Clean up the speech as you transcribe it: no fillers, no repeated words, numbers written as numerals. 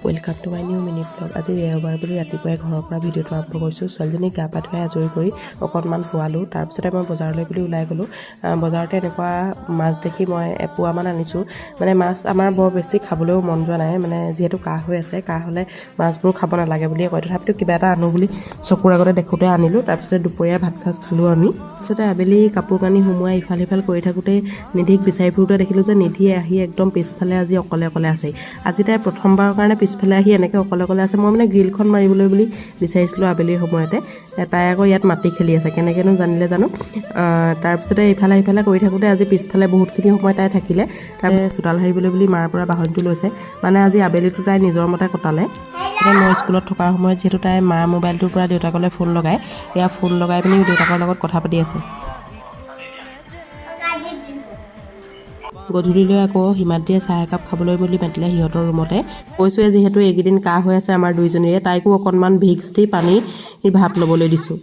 Welcome to my new mini blog. আজি দেওবাৰ বুলি ৰাতিপুৱাই ঘৰৰ পৰা ভিডিঅ'টো আৰম্ভ কৰিছোঁ। ছোৱালীজনীক গা পা ধুৱাই আজৰি কৰি অকণমান শুৱালোঁ। তাৰপিছতে মই বজাৰলৈ বুলি ওলাই গ'লোঁ। বজাৰতে এনেকুৱা মাছ দেখি মই এপোৱামান আনিছোঁ। মানে মাছ আমাৰ বৰ বেছি খাবলৈও মন যোৱা নাই, মানে যিহেতু কাহ হৈ আছে, কাহ হ'লে মাছবোৰ খাব নালাগে বুলিয়ে কয়। তথাপিতো কিবা এটা আনো বুলি চকুৰ আগতে দেখোঁতে আনিলোঁ। তাৰপিছতে দুপৰীয়া ভাত সাজ খালোঁ আমি। তাৰপিছতে আবেলি কাপোৰ কানি সোমোৱাই ইফাল সিফাল কৰি থাকোঁতে নিধিক বিচাৰি ফুৰোঁতে দেখিলোঁ যে নিধিয়ে আহি একদম পিছফালে আজি অকলে অকলে আছে। আজি তাই প্ৰথমবাৰৰ কাৰণে পিছফালে আহি এনেকৈ অকলে অকলে আছে। মই মানে গ্ৰিলখন মাৰিবলৈ বুলি বিচাৰিছিলোঁ আবেলিৰ সময়তে। তাই আকৌ ইয়াত মাটি খেলি আছে, কেনেকৈনো জানিলে জানো। তাৰপিছতে ইফালে সিফালে কৰি থাকোঁতে আজি পিছফালে বহুতখিনি সময় তাই থাকিলে। তাৰপিছত চোতাল সাৰিবলৈ বুলি মাৰ পৰা বাহনটো লৈছে। মানে আজি আবেলিটো তাই নিজৰ মতে কটালে। মই স্কুলত থকাৰ সময়ত যিহেতু তাই মাৰ মোবাইলটোৰ পৰা দেউতাকলৈ ফোন লগায়, এয়া ফোন লগাই পিনি দেউতাকৰ লগত কথা পাতি আছে। গধূলিলৈ আকৌ হিমাদ্ৰীয়ে চাহ একাপ খাবলৈ বুলি মাতিলে সিহঁতৰ ৰুমতে। কৈছোঁৱে যিহেতু এইকেইদিন কাহ হৈ আছে আমাৰ দুইজনীৰে, তাইকো অকণমান ভিক্স দি পানী ভাপ ল'বলৈ দিছোঁ।